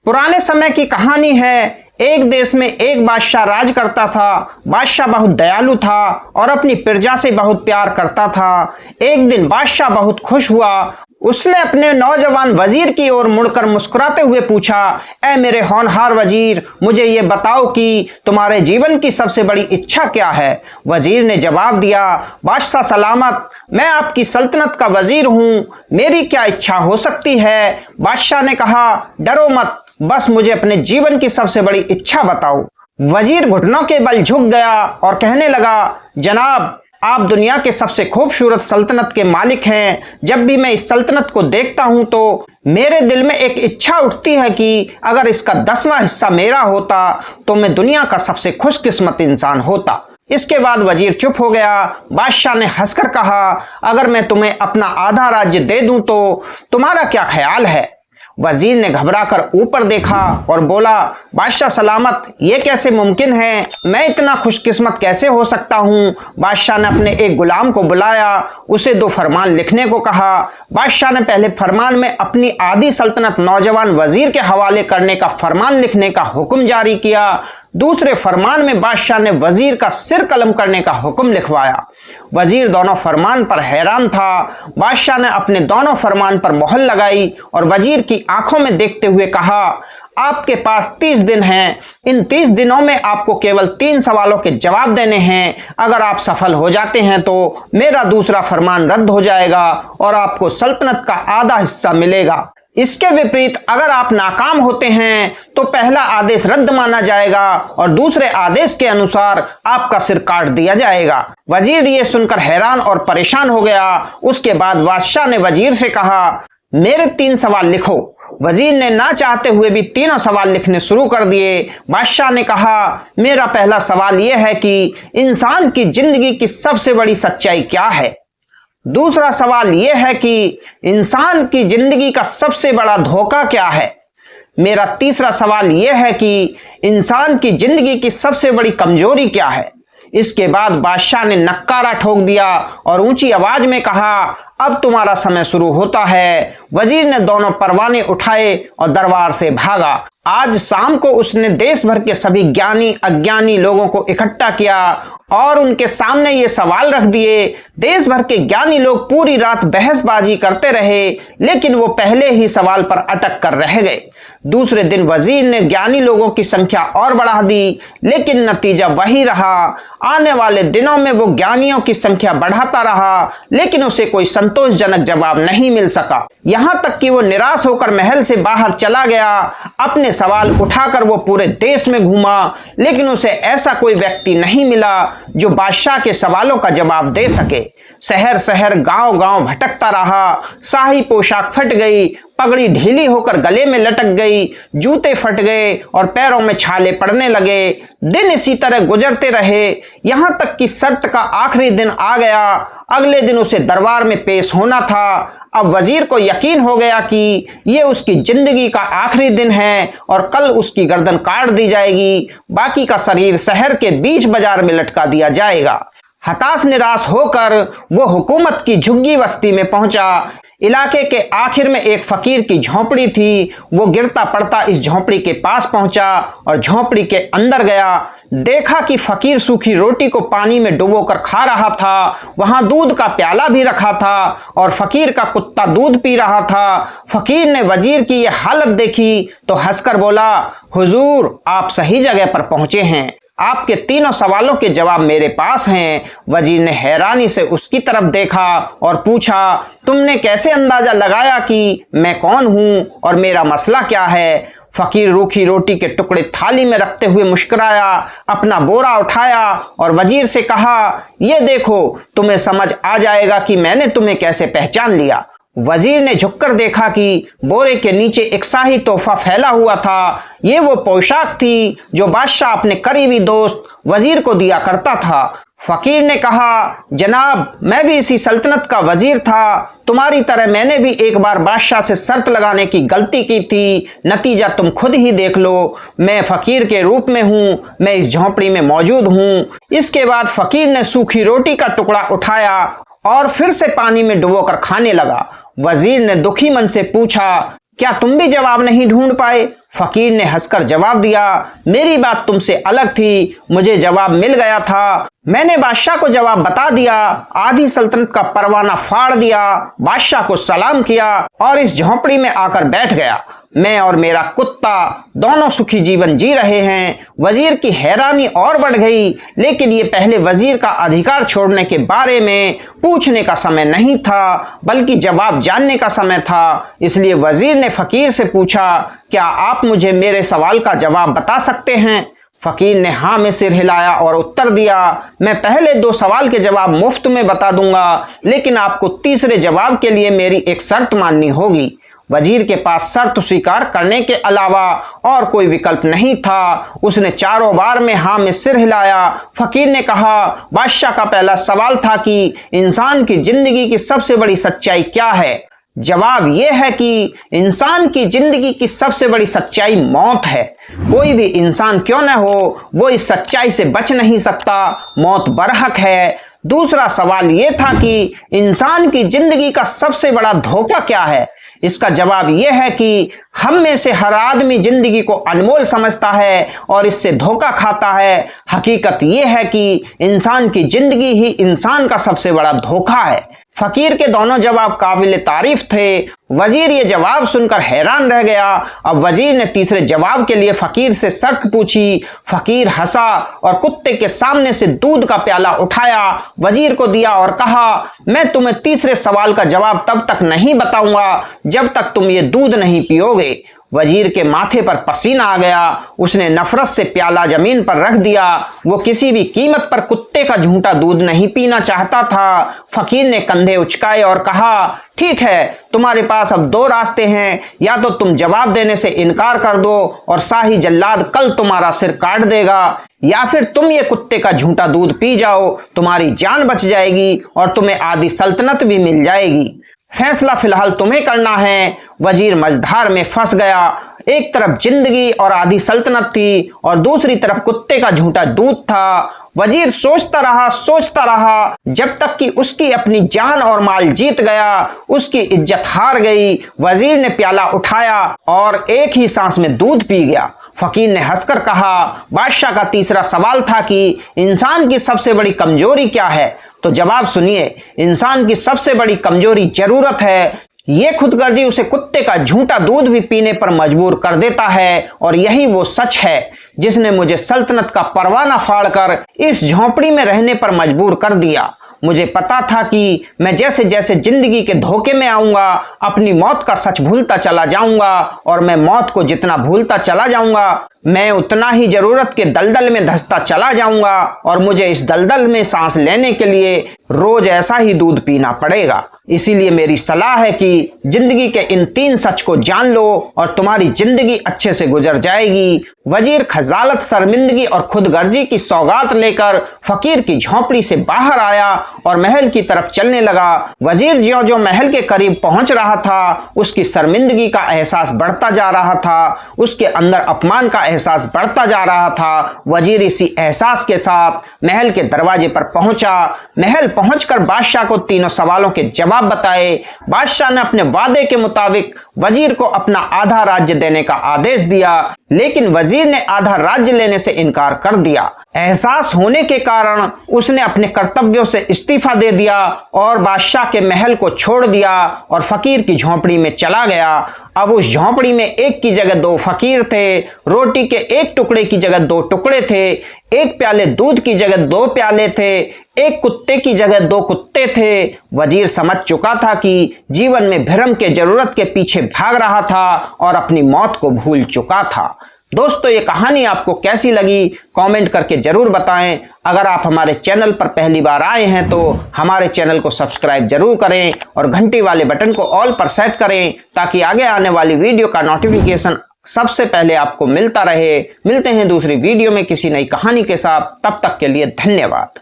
पुराने समय की कहानी है। एक देश में एक बादशाह राज करता था। बादशाह बहुत दयालु था और अपनी प्रजा से बहुत प्यार करता था। एक दिन बादशाह बहुत खुश हुआ। उसने अपने नौजवान वजीर की ओर मुड़कर मुस्कुराते हुए पूछा, ऐ मेरे होनहार वजीर, मुझे ये बताओ कि तुम्हारे जीवन की सबसे बड़ी इच्छा क्या है। वजीर ने जवाब दिया, बादशाह सलामत, मैं आपकी सल्तनत का वजीर हूँ, मेरी क्या इच्छा हो सकती है। बादशाह ने कहा, डरो मत, बस मुझे अपने जीवन की सबसे बड़ी इच्छा बताओ। वजीर घुटनों के बल झुक गया और कहने लगा, जनाब, आप दुनिया के सबसे खूबसूरत सल्तनत के मालिक हैं। जब भी मैं इस सल्तनत को देखता हूं तो मेरे दिल में एक इच्छा उठती है कि अगर इसका 10वां हिस्सा मेरा होता तो मैं दुनिया का सबसे खुशकिस्मत इंसान होता। इसके बाद वजीर चुप हो गया। बादशाह ने हंसकर कहा, अगर मैं तुम्हें अपना आधा राज्य दे दूं तो तुम्हारा क्या ख्याल है। वजीर ने घबराकर ऊपर देखा और बोला, बादशाह सलामत, ये कैसे मुमकिन है, मैं इतना खुशकिस्मत कैसे हो सकता हूँ। बादशाह ने अपने एक गुलाम को बुलाया, उसे 2 फरमान लिखने को कहा। बादशाह ने पहले फरमान में अपनी आधी सल्तनत नौजवान वजीर के हवाले करने का फरमान लिखने का हुक्म जारी किया। दूसरे फरमान में बादशाह ने वजीर का सिर कलम करने का हुक्म लिखवाया। वजीर दोनों फरमान पर हैरान था। बादशाह ने अपने दोनों फरमान पर मोहर लगाई और वजीर की आंखों में देखते हुए कहा, आपके पास 30 दिन हैं। इन 30 दिनों में आपको केवल 3 सवालों के जवाब देने हैं। अगर आप सफल हो जाते हैं तो मेरा दूसरा फरमान रद्द हो जाएगा और आपको सल्तनत का आधा हिस्सा मिलेगा। इसके विपरीत अगर आप नाकाम होते हैं तो पहला आदेश रद्द माना जाएगा और दूसरे आदेश के अनुसार आपका सिर काट दिया जाएगा। वजीर ये सुनकर हैरान और परेशान हो गया। उसके बाद बादशाह ने वजीर से कहा, मेरे 3 सवाल लिखो। वजीर ने ना चाहते हुए भी तीनों सवाल लिखने शुरू कर दिए। बादशाह ने कहा, मेरा पहला सवाल यह है कि इंसान की जिंदगी की सबसे बड़ी सच्चाई क्या है। दूसरा सवाल यह है कि इंसान की जिंदगी का सबसे बड़ा धोखा क्या है। मेरा तीसरा सवाल यह है कि इंसान की जिंदगी की सबसे बड़ी कमजोरी क्या है। इसके बाद बादशाह ने नक्कारा ठोक दिया और ऊंची आवाज में कहा, अब तुम्हारा समय शुरू होता है। वजीर ने दोनों परवाने उठाए और दरबार से भागा। आज शाम को उसने देश भर के सभी ज्ञानी अज्ञानी लोगों को इकट्ठा किया और उनके सामने ये सवाल रख दिए। देश भर के ज्ञानी लोग पूरी रात बहसबाजी करते रहे, लेकिन वो पहले ही सवाल पर अटक कर रह गए। दूसरे दिन वजीर ने ज्ञानी लोगों की संख्या और बढ़ा दी, लेकिन नतीजा वही रहा। आने वाले दिनों में वो ज्ञानियों की संख्या बढ़ाता रहा, लेकिन उसे कोई संतोषजनक जवाब नहीं मिल सका। यहां तक कि वो निराश होकर महल से बाहर चला गया। अपने सवाल उठाकर वो पूरे देश में घूमा, लेकिन उसे ऐसा कोई व्यक्ति नहीं मिला जो बादशाह के सवालों का जवाब दे सके। शहर शहर गांव गांव भटकता रहा। शाही पोशाक फट गई, पगड़ी ढीली होकर गले में लटक गई, जूते फट गए और पैरों में छाले पड़ने लगे। दिन इसी तरह गुजरते रहे, यहां तक कि शर्त का आखिरी दिन आ गया। अगले दिन उसे दरबार में पेश होना था। अब वजीर को यकीन हो गया कि ये उसकी जिंदगी का आखिरी दिन है और कल उसकी गर्दन काट दी जाएगी। बाकी का शरीर शहर के बीच बाजार में लटका दिया जाएगा। हताश निराश होकर वो हुकूमत की झुग्गी बस्ती में पहुंचा। इलाके के आखिर में एक फकीर की झोंपड़ी थी। वो गिरता पड़ता इस झोंपड़ी के पास पहुंचा और झोंपड़ी के अंदर गया। देखा कि फकीर सूखी रोटी को पानी में डुबोकर खा रहा था। वहां दूध का प्याला भी रखा था और फकीर का कुत्ता दूध पी रहा था। फकीर ने वजीर की यह हालत देखी तो हंसकर बोला, हुजूर, आप सही जगह पर पहुंचे हैं। आपके तीनों सवालों के जवाब मेरे पास हैं। वजीर ने हैरानी से उसकी तरफ देखा और पूछा, तुमने कैसे अंदाजा लगाया कि मैं कौन हूं और मेरा मसला क्या है। फकीर रूखी रोटी के टुकड़े थाली में रखते हुए मुस्कुराया, अपना बोरा उठाया और वजीर से कहा, ये देखो, तुम्हें समझ आ जाएगा कि मैंने तुम्हें कैसे पहचान लिया। वजीर ने झुककर देखा कि बोरे के नीचे एक शाही तोहफा फैला हुआ था। ये वो पोशाक थी जो बादशाह अपने करीबी दोस्त वजीर को दिया करता था। फकीर ने कहा, जनाब, मैं भी इसी सल्तनत का वजीर था। तुम्हारी तरह मैंने भी एक बार बादशाह से शर्त लगाने की गलती की थी। नतीजा तुम खुद ही देख लो। मैं फकीर के रूप में हूँ, मैं इस झोंपड़ी में मौजूद हूँ। इसके बाद फकीर ने सूखी रोटी का टुकड़ा उठाया और फिर से पानी में डुबोकर खाने लगा। वजीर ने दुखी मन से पूछा, क्या तुम भी जवाब नहीं ढूंढ पाए? फकीर ने हंसकर जवाब दिया, मेरी बात तुमसे अलग थी, मुझे जवाब मिल गया था। मैंने बादशाह को जवाब बता दिया, आधी सल्तनत का परवाना फाड़ दिया, बादशाह को सलाम किया और इस झोंपड़ी में आकर बैठ गया। मैं और मेरा कुत्ता दोनों सुखी जीवन जी रहे हैं। वजीर की हैरानी और बढ़ गई, लेकिन ये पहले वजीर का अधिकार छोड़ने के बारे में पूछने का समय नहीं था, बल्कि जवाब जानने का समय था। इसलिए वजीर ने फकीर से पूछा, क्या आप मुझे मेरे सवाल का जवाब बता सकते हैं? फकीर ने हाँ में सिर हिलाया और उत्तर दिया, मैं पहले 2 सवाल के जवाब मुफ्त में बता दूंगा, लेकिन आपको तीसरे जवाब के लिए मेरी एक शर्त माननी होगी। वजीर के पास शर्त स्वीकार करने के अलावा और कोई विकल्प नहीं था। उसने चारों बार में हाँ में सिर हिलाया। फकीर ने कहा, बादशाह का पहला सवाल था कि इंसान की जिंदगी की सबसे बड़ी सच्चाई क्या है? जवाब यह है कि इंसान की जिंदगी की सबसे बड़ी सच्चाई मौत है। कोई भी इंसान क्यों न हो, वो इस सच्चाई से बच नहीं सकता, मौत बरहक है। दूसरा सवाल यह था कि इंसान की जिंदगी का सबसे बड़ा धोखा क्या है? इसका जवाब यह है कि हम में से हर आदमी जिंदगी को अनमोल समझता है और इससे धोखा खाता है। हकीकत यह है कि इंसान की जिंदगी ही इंसान का सबसे बड़ा धोखा है। फकीर के दोनों जवाब काबिल तारीफ थे। वजीर ये जवाब सुनकर हैरान रह गया। अब वजीर ने तीसरे जवाब के लिए फकीर से शर्त पूछी। फकीर हंसा और कुत्ते के सामने से दूध का प्याला उठाया, वजीर को दिया और कहा, मैं तुम्हें तीसरे सवाल का जवाब तब तक नहीं बताऊंगा जब तक तुम ये दूध नहीं पियोगे। वजीर के माथे पर पसीना आ गया। उसने नफरत से प्याला जमीन पर रख दिया। वो किसी भी कीमत पर कुत्ते का झूठा दूध नहीं पीना चाहता था। फकीर ने कंधे उचकाए और कहा, ठीक है, तुम्हारे पास अब 2 रास्ते हैं, या तो तुम जवाब देने से इनकार कर दो और शाही जल्लाद कल तुम्हारा सिर काट देगा, या फिर तुम ये कुत्ते का झूठा दूध पी जाओ, तुम्हारी जान बच जाएगी और तुम्हें आधी सल्तनत भी मिल जाएगी। फैसला फिलहाल तुम्हें करना है। वजीर मझधार में फंस गया। एक तरफ जिंदगी और आधी सल्तनत थी और दूसरी तरफ कुत्ते का झूठा दूध था। वजीर सोचता रहा जब तक कि उसकी अपनी जान और माल जीत गया, उसकी इज्जत हार गई। वजीर ने प्याला उठाया और एक ही सांस में दूध पी गया। फकीर ने हंसकर कहा, बादशाह का तीसरा सवाल था कि इंसान की सबसे बड़ी कमजोरी क्या है? तो जवाब सुनिए, इंसान की सबसे बड़ी कमजोरी जरूरत है। ये खुदगर्जी उसे कुत्ते का झूठा दूध भी पीने पर मजबूर कर देता है और यही वो सच है जिसने मुझे सल्तनत का परवाना फाड़कर इस झोंपड़ी में रहने पर मजबूर कर दिया। मुझे पता था कि मैं जैसे जैसे जिंदगी के धोखे में आऊंगा, अपनी मौत का सच भूलता चला जाऊंगा और मैं मौत को जितना भूलता चला जाऊंगा, मैं उतना ही जरूरत के दलदल में धंसता चला जाऊंगा और मुझे इस दलदल में सांस लेने के लिए रोज ऐसा ही दूध पीना पड़ेगा। इसीलिए मेरी सलाह है कि जिंदगी के इन 3 सच को जान लो और तुम्हारी जिंदगी अच्छे से गुजर जाएगी। वजीर खजालत, शर्मिंदगी और खुदगर्जी की सौगात लेकर फकीर की झोंपड़ी से बाहर आया और महल की तरफ चलने लगा। वजीर ज्यों-ज्यों महल के करीब पहुंच रहा था, उसकी शर्मिंदगी का एहसास बढ़ता जा रहा था, उसके अंदर अपमान का एहसास बढ़ता जा रहा था। वजीर इसी एहसास के साथ महल के दरवाजे पर पहुंचा। महल पहुंचकर बादशाह को 3 सवालों के जवाब बताए। बादशाह ने अपने वादे के मुताबिक वजीर को अपना आधा राज्य देने का आदेश दिया, लेकिन वजीर ने आधा राज्य लेने से इनकार कर दिया। एहसास होने के कारण उसने अपने कर्तव्यों से इस्तीफा दे दिया और बादशाह के महल को छोड़ दिया और फकीर की झोंपड़ी में चला गया। अब उस झोंपड़ी में एक की जगह 2 फकीर थे, रोटी के एक टुकड़े की जगह 2 टुकड़े थे, एक प्याले दूध की जगह 2 प्याले थे, एक कुत्ते की जगह 2 कुत्ते थे। वजीर समझ चुका था कि जीवन में भरम के जरूरत के पीछे भाग रहा था और अपनी मौत को भूल चुका था। दोस्तों, ये कहानी आपको कैसी लगी कमेंट करके जरूर बताएं। अगर आप हमारे चैनल पर पहली बार आए हैं तो हमारे चैनल को सब्सक्राइब जरूर करें और घंटी वाले बटन को ऑल पर सेट करें ताकि आगे आने वाली वीडियो का नोटिफिकेशन सबसे पहले आपको मिलता रहे। मिलते हैं दूसरी वीडियो में किसी नई कहानी के साथ। तब तक के लिए धन्यवाद।